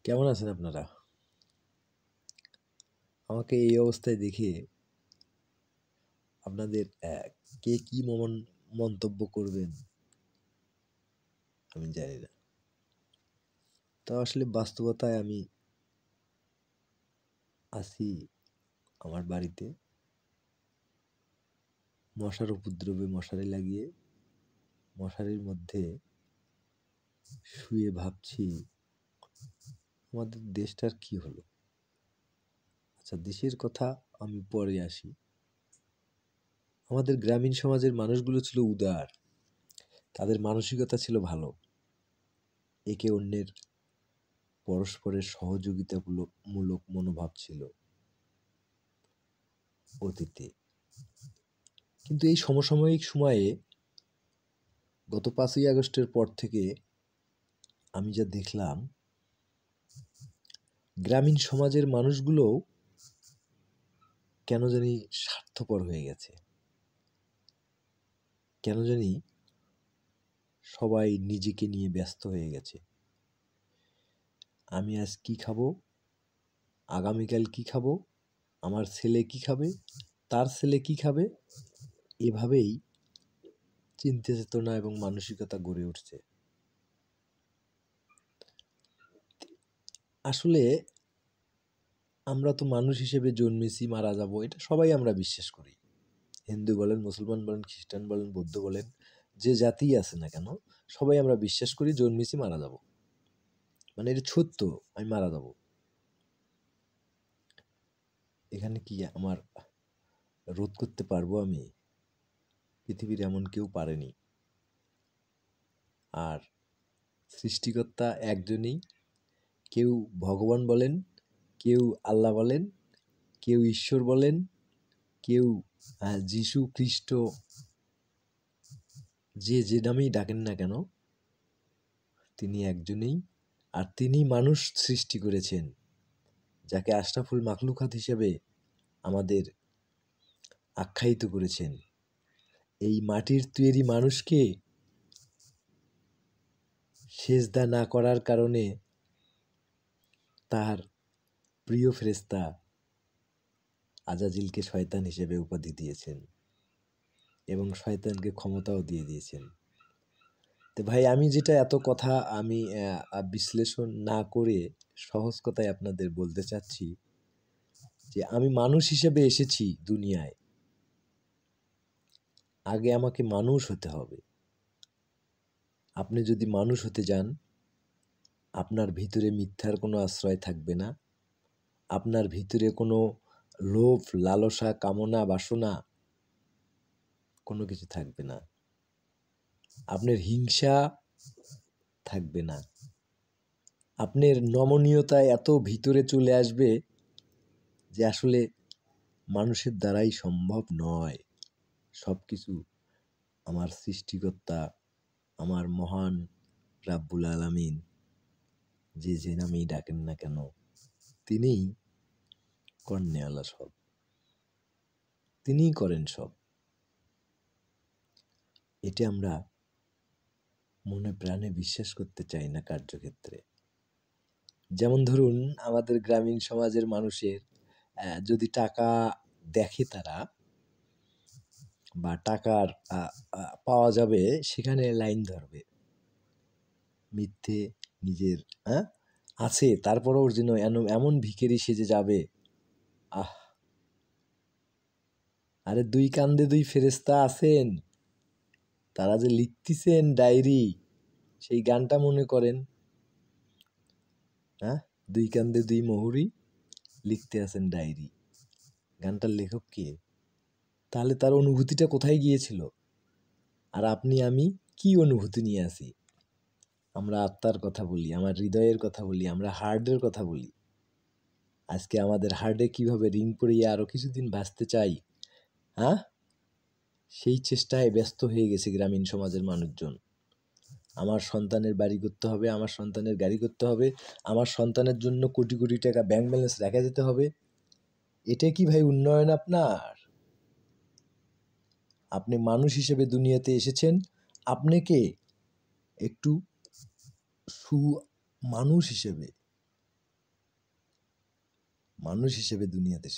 কেমন আছেন আপনারা? আমাকে এই অবস্থায় দেখে আপনাদের কে কি মন্তব্য করবেন আমি জানি না। তো আসলে বাস্তবতায় আমি আছি আমার বাড়িতে মশার উপদ্রবে মশারি লাগিয়ে মশারির মধ্যে শুয়ে ভাবছি আমাদের দেশটার কি হলো? আচ্ছা, দেশের কথা আমি পরে আসি। আমাদের গ্রামীণ সমাজের মানুষগুলো ছিল উদার, তাদের মানসিকতা ছিল ভালো, একে অন্যের পরস্পরের সহযোগিতামূলক মনোভাব ছিল অতীতে। কিন্তু এই সমসাময়িক সময়ে গত 5ই আগস্টের পর থেকে আমি যা দেখলাম, গ্রামীণ সমাজের মানুষগুলোও কেন জানি স্বার্থপর হয়ে গেছে। কেন জানি সবাই নিজেকে নিয়ে ব্যস্ত হয়ে গেছে। আমি আজ কি খাবো, আগামীকাল কি খাবো, আমার ছেলে কি খাবে, তার ছেলে কি খাবে, এভাবেই চিন্তা চেতনা এবং মানসিকতা গড়ে উঠছে। আসলে আমরা তো মানুষ হিসেবে জন্মেছি, মারা যাব, এটা সবাই আমরা বিশ্বাস করি। হিন্দু বলেন, মুসলমান বলেন, খ্রিস্টান বলেন, বৌদ্ধ বলেন, যে জাতিই আছে না কেন, সবাই আমরা বিশ্বাস করি জন্মেছি, মারা যাব। মানে এটা সত্য, আমি মারা যাব। এখানে কি আমার রোধ করতে পারবো আমি? পৃথিবীর এমন কেউ পারেনি। আর সৃষ্টিকর্তা একজনই। কেউ ভগবান বলেন, কেউ আল্লাহ বলেন, কেউ ঈশ্বর বলেন, কেউ যিশু খ্রিস্ট, যে যে নামেই ডাকেন না কেন, তিনি একজনই। আর তিনি মানুষ সৃষ্টি করেছেন, যাকে আশরাফুল মাখলুকাত হিসেবে আমাদের আখ্যায়িত করেছেন। এই মাটির তৈরি মানুষকে সেজদা না করার কারণে তার প্রিয় ফেরেশতা আজাজিলকে শয়তান হিসেবে উপাধি দিয়েছেন এবং শয়তানকে ক্ষমতাও দিয়ে দিয়েছেন। তো ভাই, আমি যেটা এত কথা আমি বিশ্লেষণ না করে সহজ কথায় আপনাদের বলতে চাচ্ছি যে আমি মানুষ হিসেবে এসেছি দুনিয়ায়। আগে আমাকে মানুষ হতে হবে। আপনি যদি মানুষ হতে যান, আপনার ভিতরে মিথ্যার কোনো আশ্রয় থাকবে না। আপনার ভিতরে কোনো লোভ, লালসা, কামনা, বাসনা কোনো কিছু থাকবে না। আপনার হিংসা থাকবে না। আপনার নমনীয়তা এত ভিতরে চলে আসবে যে আসলে মানুষের দ্বারাই সম্ভব নয়। সব কিছু আমার সৃষ্টিকর্তা, আমার মহান রাব্বুল আলামিন, যে যে নামেই ডাকেন না কেন, তিনিই কর্নেওয়ালা সব। তিনিই করেন সব। এটা আমরা মনে প্রাণে বিশ্বাস করতে চাই না কার্যক্ষেত্রে। যেমন ধরুন, আমাদের গ্রামীণ সমাজের মানুষের যদি টাকা দেখে তারা, বা টাকার পাওয়া যাবে, সেখানে লাইন ধরবে। মিথ্যে নিজের আছে, তারপরও ওর জন্য এমন ভিখারি সেজে যাবে। আহ, আরে দুই কান্দে দুই ফেরেশতা আছেন, তারা যে লিখতেছেন ডায়েরি, সেই গানটা মনে করেন। দুই কান্দে দুই মহুরী লিখতে আছেন ডায়েরি, গানটার লেখক কে? তাহলে তার অনুভূতিটা কোথায় গিয়েছিল? আর আপনি আমি কি অনুভূতি নিয়ে আছি? আমরা আত্মার কথা বলি, আমার হৃদয়ের কথা বলি, আমরা হার্টের কথা বলি। আজকে আমাদের হার্টে কিভাবে রিং পরিয়ে আরো কিছুদিন বাঁচতে চাই, সেই চেষ্টায় ব্যস্ত হয়ে গেছে গ্রামীণ সমাজের মানুষজন। আমার সন্তানের বাড়ি করতে হবে, আমার সন্তানের গাড়ি করতে হবে, আমার সন্তানের জন্য কোটি কোটি টাকা ব্যাংক ব্যালেন্স রাখা যেতে হবে। এটা কি ভাই উন্নয়ন আপনার? আপনি মানুষ হিসেবে দুনিয়াতে এসেছেন, আপনাকে একটু মানুষ হিসেবে মানুষ হিসেবে দুনিয়াতে